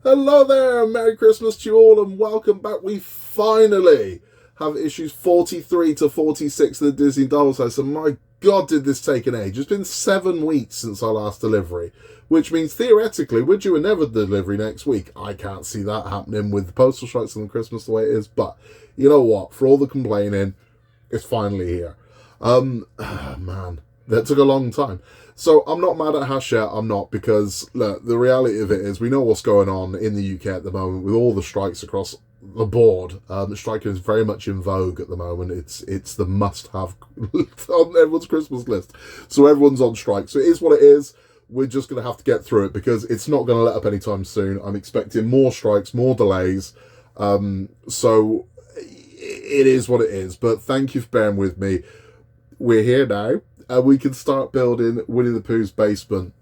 Hello there, Merry Christmas to you all, and welcome back. We finally have issues 43 to 46 of the Disney Dolls House, and my God, did this take an age. It's been 7 weeks since our last delivery, which means theoretically we're due another delivery next week. I can't see that happening with the postal strikes and Christmas the way it is, but you know what? For all the complaining, it's finally here. Man, that took a long time. So I'm not mad at Hachette, I'm not, because look, the reality of it is we know what's going on in the UK at the moment with all the strikes across the board. Striking is very much in vogue at the moment. It's the must-have on everyone's Christmas list. So everyone's on strike. So it is what it is. We're just going to have to get through it because it's not going to let up anytime soon. I'm expecting more strikes, more delays. So it is what it is. But thank you for bearing with me. We're here now. We can start building Winnie the Pooh's basement.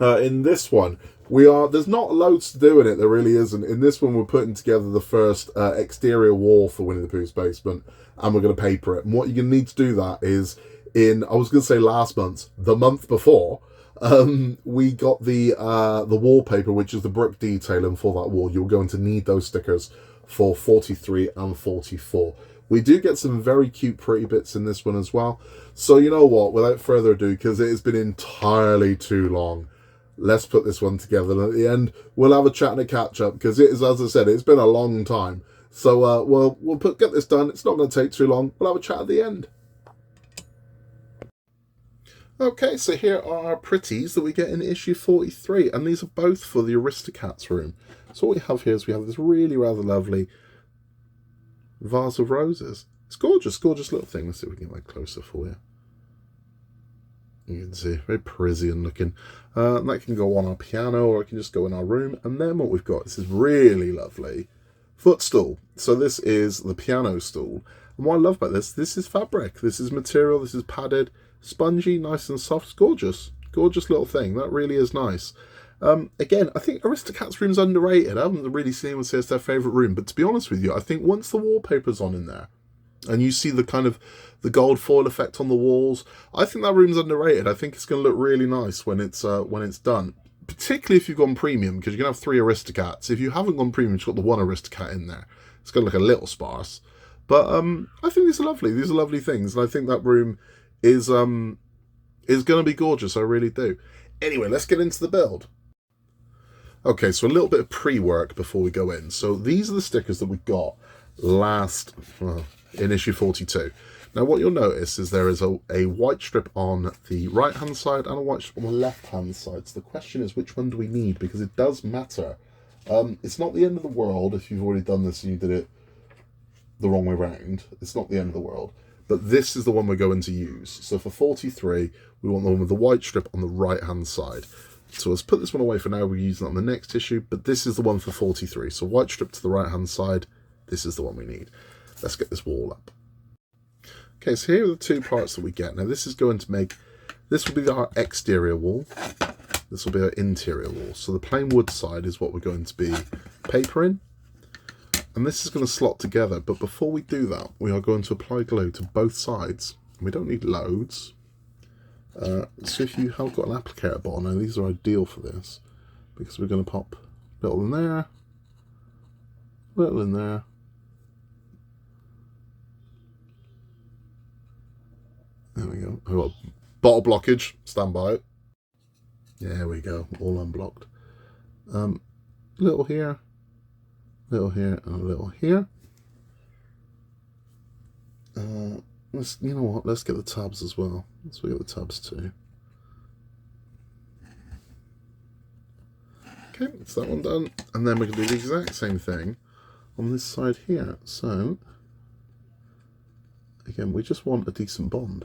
In this one, there's not loads to do in it, there really isn't. In this one, we're putting together the first exterior wall for Winnie the Pooh's basement, and we're going to paper it. And what you're going to need to do that is, I was going to say last month, the month before, we got the wallpaper, which is the brick detailing for that wall. You're going to need those stickers for 43 and 44. We do get some very cute, pretty bits in this one as well. So you know what, without further ado, because it has been entirely too long, let's put this one together. And at the end, we'll have a chat and a catch-up, because it is, as I said, it's been a long time. So we'll get this done. It's not going to take too long. We'll have a chat at the end. Okay, so here are our pretties that we get in issue 43, and these are both for the Aristocats room. So what we have here is we have this really rather lovely vase of roses. It's gorgeous, gorgeous little thing. Let's see if we can get that closer for you. You can see, very Parisian looking. And that can go on our piano, or it can just go in our room. And then what we've got is this really lovely footstool. So this is the piano stool. And what I love about this is fabric. This is material, this is padded, spongy, nice and soft. It's gorgeous. Gorgeous little thing. That really is nice. Again, I think Aristocats' room's underrated. I haven't really seen anyone say it's their favourite room, but to be honest with you, I think once the wallpaper's on in there, and you see the kind of the gold foil effect on the walls, I think that room's underrated. I think it's going to look really nice when it's done, particularly if you've gone premium, because you're going to have 3 Aristocats. If you haven't gone premium, you've got the 1 Aristocat in there. It's going to look a little sparse, but I think these are lovely. These are lovely things, and I think that room is going to be gorgeous. I really do. Anyway, let's get into the build. Okay, so a little bit of pre-work before we go in. So these are the stickers that we got in issue 42. Now what you'll notice is there is a white strip on the right-hand side and a white strip on the left-hand side. So the question is, which one do we need? Because it does matter. It's not the end of the world if you've already done this and you did it the wrong way round. It's not the end of the world. But this is the one we're going to use. So for 43, we want the one with the white strip on the right-hand side. So let's put this one away for now. We're using it on the next issue, but this is the one for 43. So white strip to the right-hand side. This is the one we need. Let's get this wall up. Okay, so here are the 2 parts that we get. Now this is going to make, this will be our exterior wall. This will be our interior wall. So the plain wood side is what we're going to be papering. And this is going to slot together. But before we do that, we are going to apply glue to both sides. We don't need loads. So if you have got an applicator bottle, now these are ideal for this, because we're going to pop a little in there, little in there, there we go. I've got bottle blockage, stand by it. There we go, all unblocked. Little here, and a little here. You know what, let's get the tabs as well. Let's get the tabs too. Okay, that's that one done. And then we can do the exact same thing on this side here. So, again, we just want a decent bond.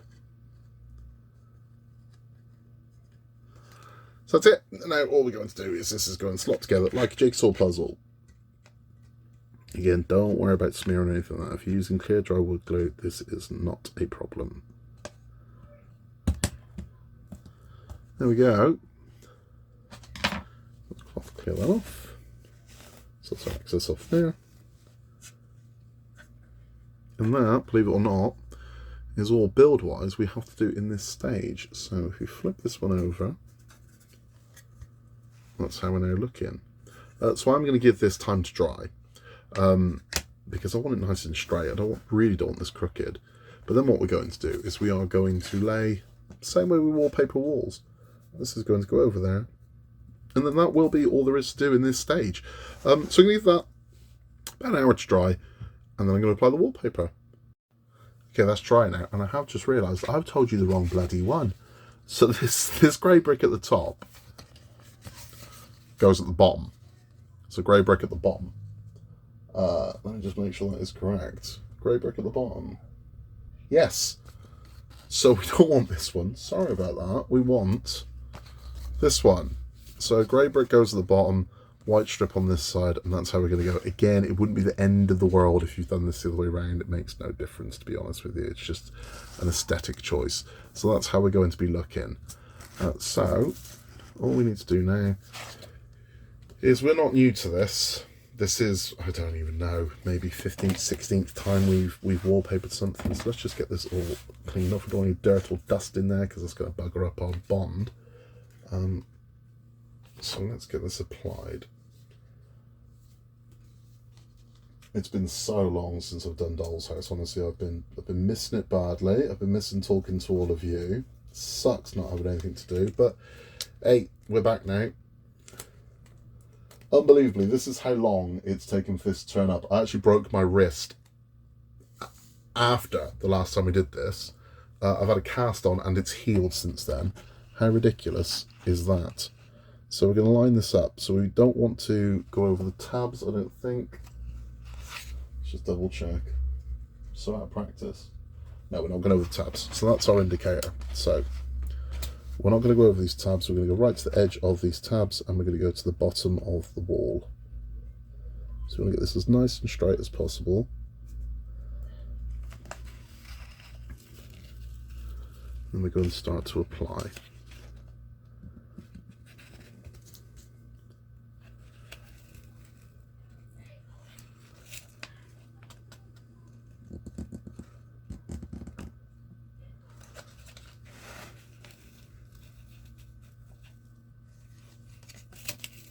So that's it. Now all we're going to do is this is going to slot together like a jigsaw puzzle. Again, don't worry about smearing anything like that. If you're using clear dry wood glue, this is not a problem. There we go. Let's clear that off. So let's access off there. And that, believe it or not, is all build-wise we have to do in this stage. So if we flip this one over, that's how we're now looking. So I'm going to give this time to dry, because I want it nice and straight. I really don't want this crooked. But then what we're going to do is we are going to lay, same way we wallpaper walls. This is going to go over there. And then that will be all there is to do in this stage. So I'm going to leave that about an hour to dry, and then I'm going to apply the wallpaper. Okay, that's dry now, and I have just realised I've told you the wrong bloody one. So this grey brick at the top goes at the bottom. So grey brick at the bottom. Let me just make sure that is correct. Grey brick at the bottom. Yes. So we don't want this one. Sorry about that. We want this one. So grey brick goes at the bottom, white strip on this side, and that's how we're going to go. Again, it wouldn't be the end of the world if you've done this the other way around. It makes no difference, to be honest with you. It's just an aesthetic choice. So that's how we're going to be looking. So all we need to do now is, we're not new to this. This is, I don't even know, maybe 15th, 16th time we've wallpapered something. So let's just get this all cleaned off. We don't want any dirt or dust in there because it's going to bugger up our bond. So let's get this applied. It's been so long since I've done Dolls House. Honestly, I've been missing it badly. I've been missing talking to all of you. Sucks not having anything to do, but hey, we're back now. Unbelievably, this is how long it's taken for this to turn up. I actually broke my wrist after the last time we did this. I've had a cast on and it's healed since then. How ridiculous is that? So we're going to line this up. So we don't want to go over the tabs, I don't think. Let's just double check. So out of practice. No, we're not going over the tabs. So that's our indicator. So we're not going to go over these tabs. We're going to go right to the edge of these tabs, and we're going to go to the bottom of the wall. So we want to get this as nice and straight as possible. And we're going to start to apply.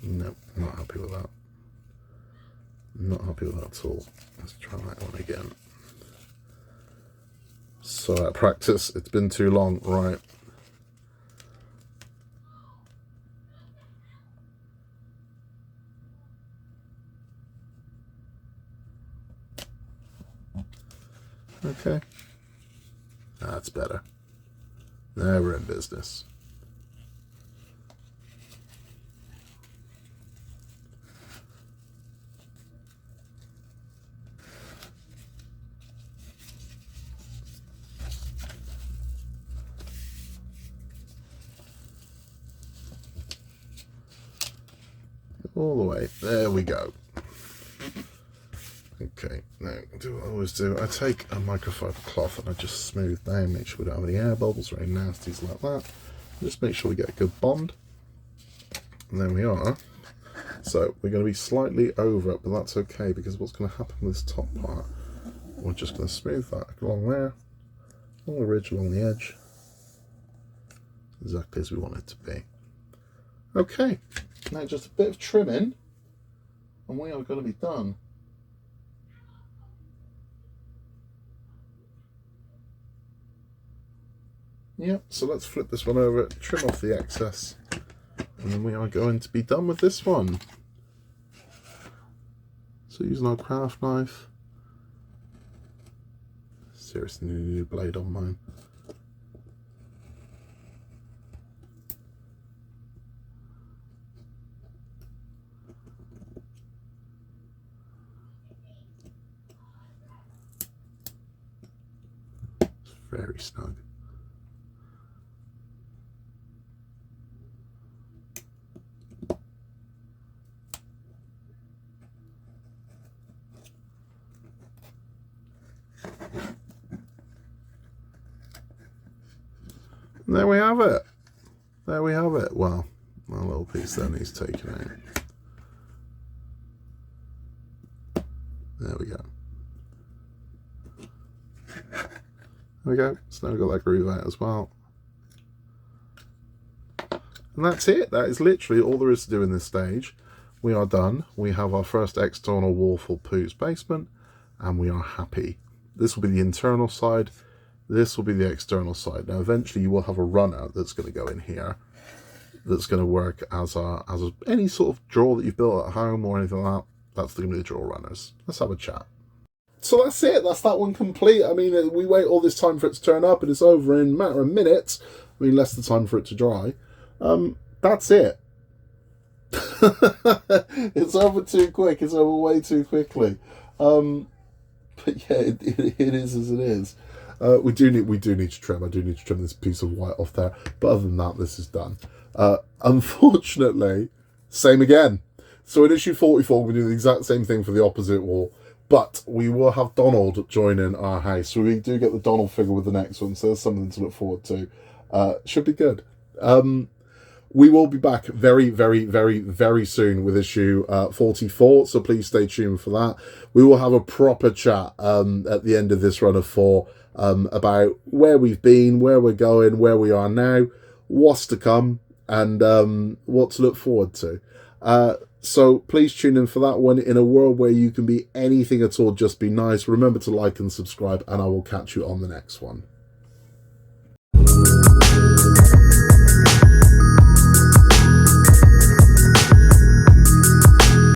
No, not happy with that. Not happy with that at all. Let's try that one again. So at practice, it's been too long, right? Okay. That's better. Now we're in business. All the way. There we go. Okay, now do what I always do. I take a microfiber cloth and I just smooth down, make sure we don't have any air bubbles or any nasties like that. Just make sure we get a good bond. And there we are. So we're going to be slightly over it, but that's okay, because what's going to happen with this top part, we're just going to smooth that along there, along the ridge, along the edge, exactly as we want it to be. Okay, now just a bit of trimming and we are going to be done. Yep, so let's flip this one over, trim off the excess, and then we are going to be done with this one. So using our craft knife. Seriously, need a new blade on mine. It's very snug. And there we have it. There we have it. Well, my little piece there needs taken out. There we go. There we go. So now we've got that groove out as well. And that's it. That is literally all there is to do in this stage. we are done. We have our first external wall for Pooh's basement, and we are happy. This will be the internal side. This will be the external side. Now, eventually, you will have a runner that's going to go in here. That's going to work as any sort of drawer that you've built at home or anything like that. That's going to be the drawer runners. Let's have a chat. So that's it. That's that one complete. I mean, we wait all this time for it to turn up, and it's over in a matter of minutes. I mean, less the time for it to dry. That's it. It's over too quick. It's over way too quickly. But yeah, it is as it is. We do need to trim. I do need to trim this piece of white off there. But other than that, this is done. Unfortunately, same again. So in issue 44, we do the exact same thing for the opposite wall. But we will have Donald joining our house. So we do get the Donald figure with the next one. So there's something to look forward to. Should be good. We will be back very, very, very, very soon with issue 44. So please stay tuned for that. We will have a proper chat at the end of this run of 4 about where we've been, where we're going, where we are now, what's to come, and what to look forward to. So please tune in for that one. In a world where you can be anything at all, just be nice. Remember to like and subscribe, and I will catch you on the next one.